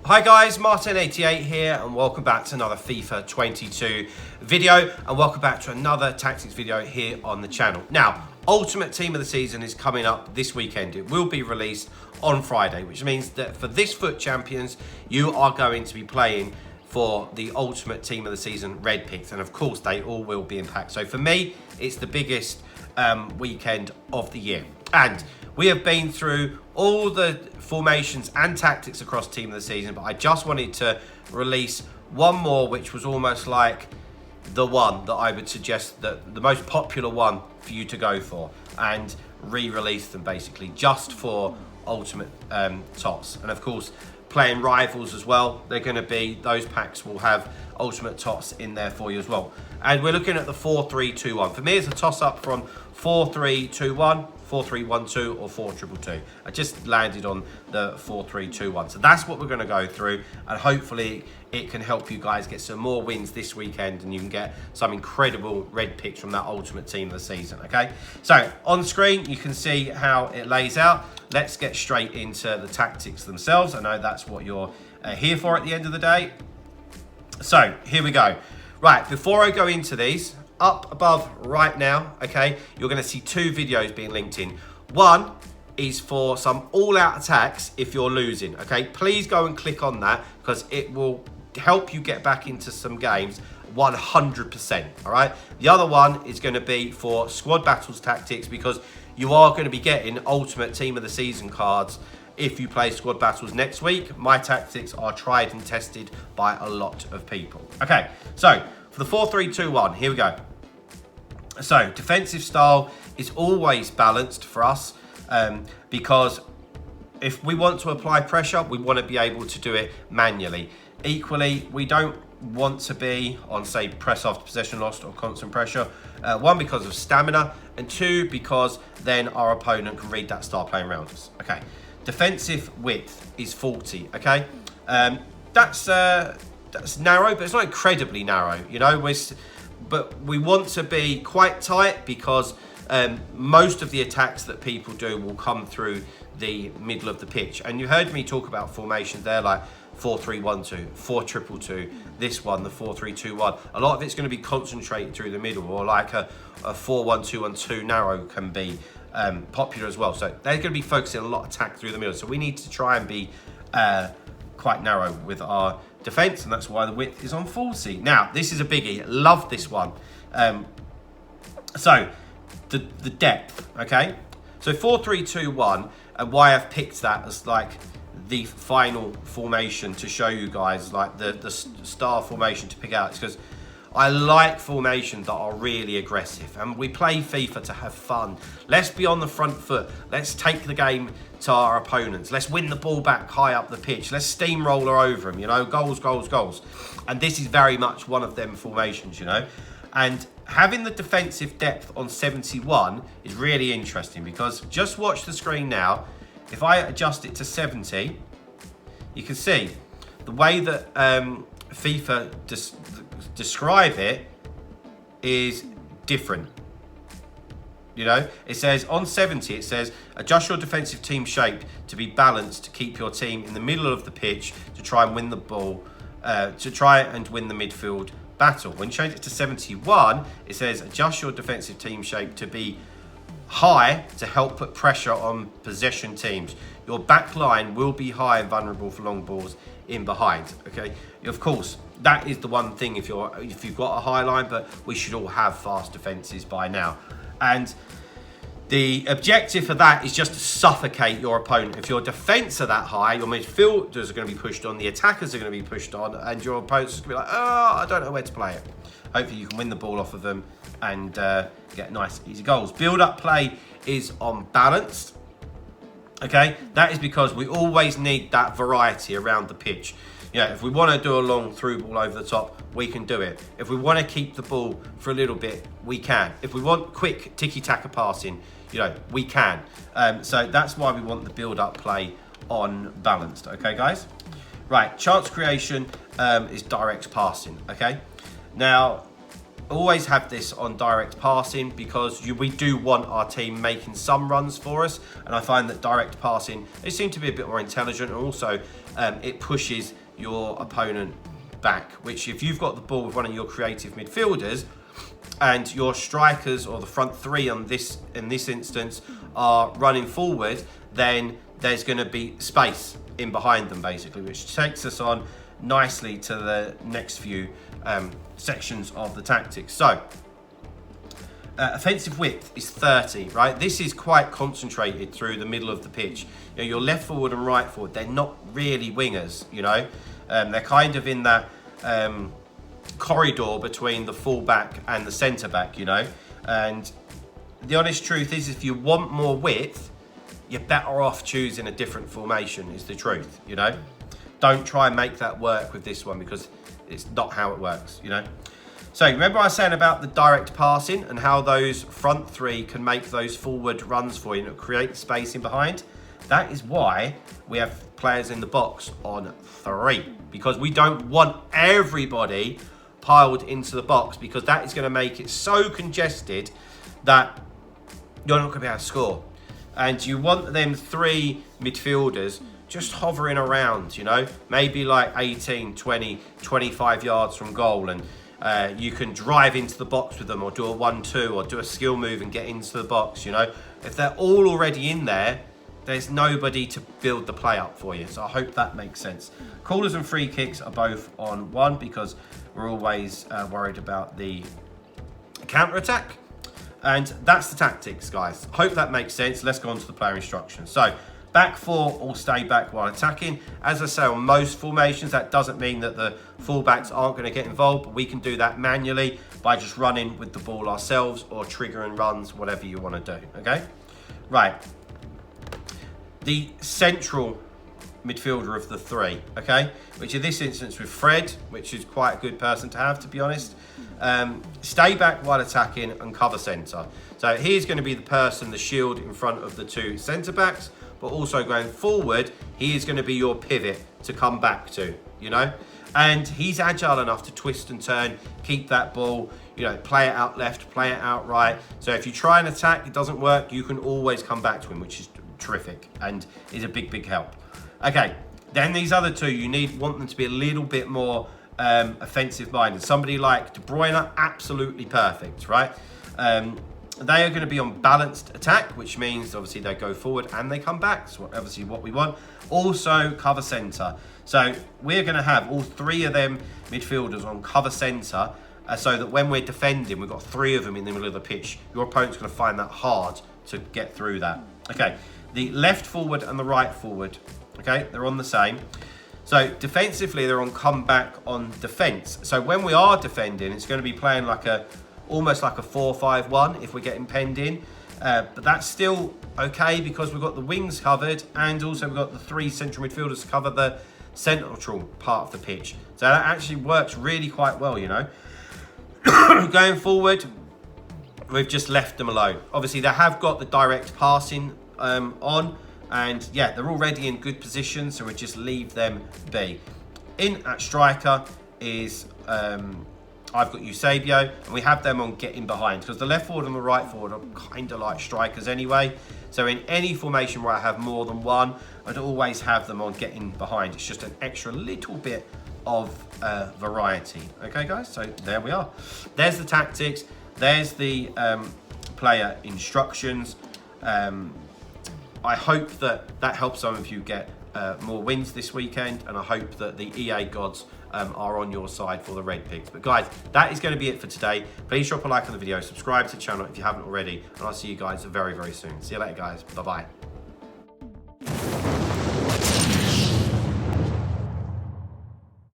Hi guys, Martin88 here and welcome back to another FIFA 22 video and welcome back to another tactics video here on the channel. Now, Ultimate Team of the Season is coming up this weekend. It will be released on Friday, which means that for this FUT Champions, you are going to be playing for the Ultimate Team of the Season red picks, and of course they all will be in packs. So for me, it's the biggest weekend of the year. And we have been through all the formations and tactics across Team of the Season, but I just wanted to release one more, which was almost like the one that I would suggest that the most popular one for you to go for, and re-release them basically just for Ultimate TOTS. And of course, playing rivals as well, they're going to be, those packs will have Ultimate TOTS in there for you as well. And we're looking at the 4-3-2-1. For me, it's a toss-up from 4-3-2-1, 4-3-1-2 or 4-2-2-2. I just landed on the 4-3-2-1. So that's what we're going to go through, and hopefully it can help you guys get some more wins this weekend and you can get some incredible red picks from that Ultimate Team of the Season, okay? So on screen, you can see how it lays out. Let's get straight into the tactics themselves. I know that's what you're here for at the end of the day. So here we go. Right, before I go into these, up above right now, okay, you're going to see two videos being linked in. One is for some all-out attacks if you're losing, okay? Please go and click on that because it will help you get back into some games 100%, all right? The other one is going to be for squad battles tactics because you are going to be getting Ultimate Team of the Season cards if you play squad battles next week. My tactics are tried and tested by a lot of people. Okay, so for the 4-3-2-1, here we go. So defensive style is always balanced for us because if we want to apply pressure, we want to be able to do it manually. Equally, we don't want to be on, say, press after possession lost or constant pressure. One, because of stamina, and two, because then our opponent can read that style playing around us. Okay, defensive width is 40. Okay, that's narrow, but it's not incredibly narrow. You know, but we want to be quite tight because most of the attacks that people do will come through the middle of the pitch. And you heard me talk about formations there, like 4-3-1-2, 4-2-2-2, this one, the 4-3-2-1. A lot of it's going to be concentrated through the middle, or like a 4-1-2-1-2 narrow can be popular as well. So they're going to be focusing a lot of attack through the middle. So we need to try and be quite narrow with our defense, and that's why the width is on 40. Now, this is a biggie. Love this one. So the depth, okay? So 4-3-2-1, and why I've picked that as like the final formation to show you guys, like the star formation to pick out, is because I like formations that are really aggressive, and we play FIFA to have fun. Let's be on the front foot. Let's take the game to our opponents. Let's win the ball back high up the pitch. Let's steamroller over them, you know, goals, goals, goals. And this is very much one of them formations, you know. And having the defensive depth on 71 is really interesting because just watch the screen now. If I adjust it to 70, you can see the way that FIFA describe it is different. You know, it says on 70, it says adjust your defensive team shape to be balanced to keep your team in the middle of the pitch to try and win the ball, to try and win the midfield battle. When you change it to 71, it says adjust your defensive team shape to be high to help put pressure on possession teams. Your back line will be high and vulnerable for long balls in behind. Okay, of course, that is the one thing if you've got a high line, but we should all have fast defenses by now. And the objective for that is just to suffocate your opponent. If your defense are that high, your midfielders are going to be pushed on, the attackers are going to be pushed on, and your opponents are going to be like, oh, I don't know where to play it. Hopefully you can win the ball off of them and get nice, easy goals. Build-up play is unbalanced. Okay, that is because we always need that variety around the pitch. You know, if we want to do a long through ball over the top, we can do it. If we want to keep the ball for a little bit, we can. If we want quick tiki-taka passing, you know, we can. So that's why we want the build-up play on balanced. Okay, guys? Right, chance creation is direct passing. Okay? Now, always have this on direct passing because we do want our team making some runs for us, and I find that direct passing, they seem to be a bit more intelligent, and also it pushes your opponent back, which if you've got the ball with one of your creative midfielders and your strikers or the front three in this instance are running forward, then there's going to be space in behind them basically, which takes us on nicely to the next few sections of the tactics. So offensive width is 30, right? This is quite concentrated through the middle of the pitch. You know, your left forward and right forward, they're not really wingers, you know. They're kind of in that corridor between the full-back and the centre-back, you know. And the honest truth is, if you want more width, you're better off choosing a different formation, is the truth, you know. Don't try and make that work with this one because it's not how it works, you know. So remember I was saying about the direct passing and how those front three can make those forward runs for you and create space in behind? That is why we have players in the box on 3, because we don't want everybody piled into the box, because that is going to make it so congested that you're not going to be able to score. And you want them 3 midfielders just hovering around, you know, maybe like 18, 20, 25 yards from goal, and you can drive into the box with them or do a 1-2 or do a skill move and get into the box, you know. If they're all already in there, there's nobody to build the play up for you. So I hope that makes sense. Corners and free kicks are both on 1 because we're always worried about the counter-attack. And that's the tactics, guys. Hope that makes sense. Let's go on to the player instructions. So back 4 or stay back while attacking. As I say, on most formations, that doesn't mean that the fullbacks aren't going to get involved, but we can do that manually by just running with the ball ourselves or triggering runs, whatever you want to do, okay? Right. The central midfielder of the 3, okay? Which in this instance with Fred, which is quite a good person to have, to be honest. Stay back while attacking and cover centre. So he's going to be the person, the shield in front of the 2 centre-backs, but also going forward, he is going to be your pivot to come back to, you know? And he's agile enough to twist and turn, keep that ball, you know, play it out left, play it out right. So if you try and attack, it doesn't work, you can always come back to him, which is terrific and is a big, big help. Okay, then these other 2, want them to be a little bit more offensive minded. Somebody like De Bruyne, absolutely perfect, right? They are going to be on balanced attack, which means obviously they go forward and they come back. So obviously what we want. Also cover centre. So we're going to have all 3 of them midfielders on cover centre, so that when we're defending, we've got 3 of them in the middle of the pitch. Your opponent's going to find that hard to get through that. Okay, the left forward and the right forward, okay, they're on the same. So defensively, they're on comeback on defence. So when we are defending, it's going to be playing like almost like a 4-5-1 if we're getting penned in. But that's still okay because we've got the wings covered and also we've got the 3 central midfielders to cover the central part of the pitch. So that actually works really quite well, you know. Going forward, we've just left them alone. Obviously, they have got the direct passing on, and yeah, they're already in good position, so we just leave them be. In at striker is I've got Eusebio, and we have them on getting behind because the left forward and the right forward are kind of like strikers anyway. So in any formation where I have more than one, I'd always have them on getting behind. It's just an extra little bit of variety. Okay, guys, so there we are. There's the tactics. There's the player instructions. I hope that helps some of you get more wins this weekend, and I hope that the EA gods are on your side for the red picks. But guys, that is going to be it for today. Please drop a like on the video, subscribe to the channel if you haven't already, and I'll see you guys very, very soon. See you later, guys. Bye-bye.